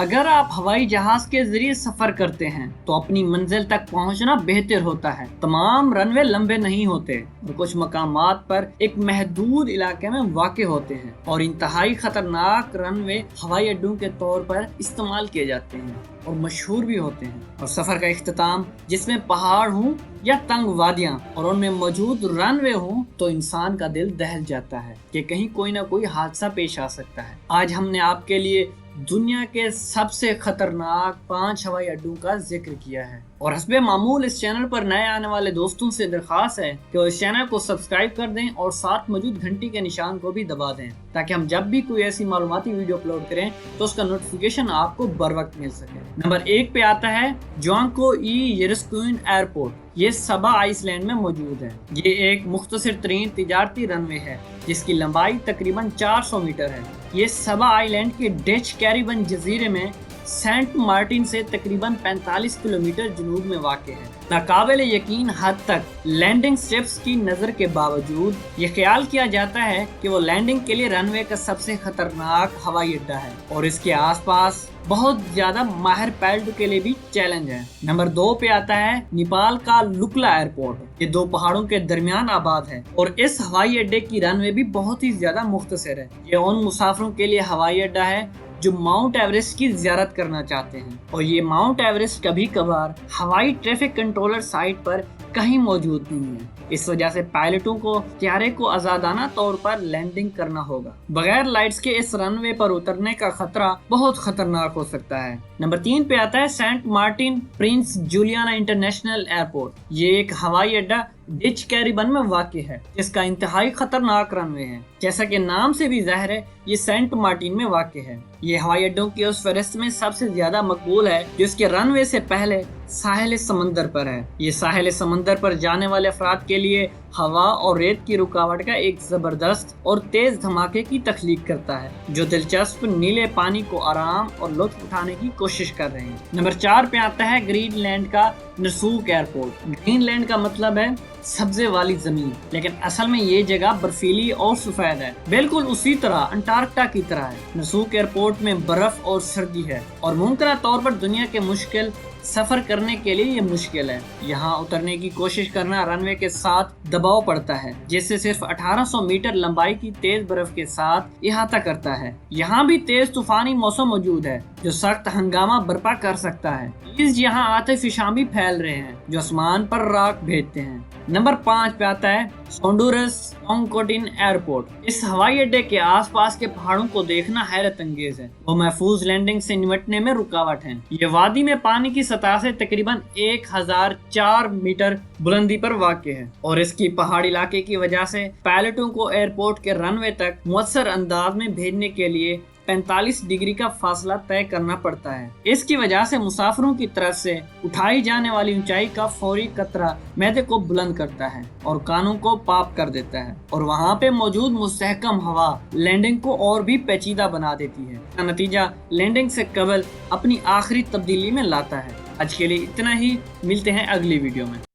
اگر آپ ہوائی جہاز کے ذریعے سفر کرتے ہیں تو اپنی منزل تک پہنچنا بہتر ہوتا ہے۔ تمام رن وے لمبے نہیں ہوتے اور کچھ مقامات پر ایک محدود علاقے میں واقع ہوتے ہیں، اور انتہائی خطرناک رن وے ہوائی اڈوں کے طور پر استعمال کیے جاتے ہیں اور مشہور بھی ہوتے ہیں۔ اور سفر کا اختتام جس میں پہاڑ ہوں یا تنگ وادیاں اور ان میں موجود رن وے ہوں تو انسان کا دل دہل جاتا ہے کہ کہیں کوئی نہ کوئی حادثہ پیش آ سکتا ہے۔ آج ہم نے آپ کے لیے دنیا کے سب سے خطرناک 5 ہوائی اڈوں کا ذکر کیا ہے، اور حسب معمول اس چینل پر نئے آنے والے دوستوں سے درخواست ہے کہ وہ اس چینل کو سبسکرائب کر دیں اور ساتھ موجود گھنٹی کے نشان کو بھی دبا دیں تاکہ ہم جب بھی کوئی ایسی معلوماتی ویڈیو اپلوڈ کریں تو اس کا نوٹیفیکیشن آپ کو بر وقت مل سکے۔ نمبر 1 پہ آتا ہے جوانکو ای یرسکوین ایئرپورٹ۔ یہ سبا آئس لینڈ میں موجود ہے۔ یہ ایک مختصر ترین تجارتی رن وے ہے جس کی لمبائی تقریباً 400 میٹر ہے۔ یہ سبا آئی لینڈ کے ڈچ کیریبن جزیرے میں سینٹ مارٹن سے تقریباً 45 کلومیٹر جنوب میں واقع ہے۔ ناقابل یقین حد تک لینڈنگ سٹرپس کی نظر کے باوجود یہ خیال کیا جاتا ہے کہ وہ لینڈنگ کے لیے رن وے کا سب سے خطرناک ہوائی اڈا ہے، اور اس کے آس پاس بہت زیادہ ماہر پائلٹوں کے لیے بھی چیلنج ہے۔ نمبر 2 پہ آتا ہے نیپال کا لکلا ایئرپورٹ۔ یہ 2 پہاڑوں کے درمیان آباد ہے اور اس ہوائی اڈے کی رن وے بھی بہت ہی زیادہ مختصر ہے۔ یہ ان مسافروں کے لیے ہوائی اڈا ہے جو ماؤنٹ ایوریسٹ کی زیارت کرنا چاہتے ہیں، اور یہ ماؤنٹ ایوریسٹ کبھی کبھار ہوائی ٹریفک کنٹرولر سائٹ پر کہیں موجود نہیں ہے۔ اس وجہ سے پائلٹوں کو طیارے کو آزادانہ طور پر لینڈنگ کرنا ہوگا۔ بغیر لائٹس کے اس رن وے پر اترنے کا خطرہ بہت خطرناک ہو سکتا ہے۔ نمبر 3 پہ آتا ہے Saint Martin Prince Juliana International Airport. یہ ایک ہوائی اڈا ڈچ کیریبن میں واقع ہے جس کا انتہائی خطرناک رن وے ہے۔ جیسا کہ نام سے بھی ظاہر ہے یہ سینٹ مارٹن میں واقع ہے۔ یہ ہوائی اڈوں کی اس فہرست میں سب سے زیادہ مقبول ہے جو اس کے رن وے سے پہلے ساحل سمندر پر ہے۔ یہ ساحل سمندر پر جانے والے افراد کے لیے ہوا اور ریت کی رکاوٹ کا ایک زبردست اور تیز دھماکے کی تخلیق کرتا ہے جو دلچسپ نیلے پانی کو آرام اور لطف اٹھانے کی کوشش کر رہے ہیں۔ نمبر 4 پہ آتا ہے گرین لینڈ کا نسوک ایئرپورٹ۔ گرین لینڈ کا مطلب ہے سبزے والی زمین، لیکن اصل میں یہ جگہ برفیلی اور سفید ہے، بالکل اسی طرح انٹارکٹا کی طرح ہے۔ نسوک ایئرپورٹ میں برف اور سردی ہے اور ممکنہ طور پر دنیا کے مشکل سفر کرنے کے لیے یہ مشکل ہے۔ یہاں اترنے کی کوشش کرنا رن وے کے ساتھ دباؤ پڑتا ہے جس سے صرف 1800 میٹر لمبائی کی تیز برف کے ساتھ احاطہ کرتا ہے۔ یہاں بھی تیز طوفانی موسم موجود ہے جو سخت ہنگامہ برپا کر سکتا ہے۔ یہاں آتش فشاں بھی پھیل رہے ہیں جو آسمان پر راکھ بھیجتے ہیں۔ نمبر 5 پہ آتا ہے ہونڈورس ٹونکوٹن ایئرپورٹ۔ اس ہوائی اڈے کے آس پاس کے پہاڑوں کو دیکھنا حیرت انگیز ہے۔ وہ محفوظ لینڈنگ سے نمٹنے میں رکاوٹ ہیں۔ یہ وادی میں پانی کی سطح سے تقریباً 1004 میٹر بلندی پر واقع ہے، اور اس کی پہاڑی علاقے کی وجہ سے پائلٹوں کو ایئرپورٹ کے رن وے تک مؤثر انداز میں بھیجنے کے لیے 45 ڈگری کا فاصلہ طے کرنا پڑتا ہے۔ اس کی وجہ سے مسافروں کی طرف سے اٹھائی جانے والی اونچائی کا فوری قطرہ معدے کو بلند کرتا ہے اور کانوں کو پاپ کر دیتا ہے، اور وہاں پہ موجود مستحکم ہوا لینڈنگ کو اور بھی پیچیدہ بنا دیتی ہے۔ اس کا نتیجہ لینڈنگ سے قبل اپنی آخری تبدیلی میں لاتا ہے۔ آج کے لیے اتنا ہی، ملتے ہیں اگلی ویڈیو میں۔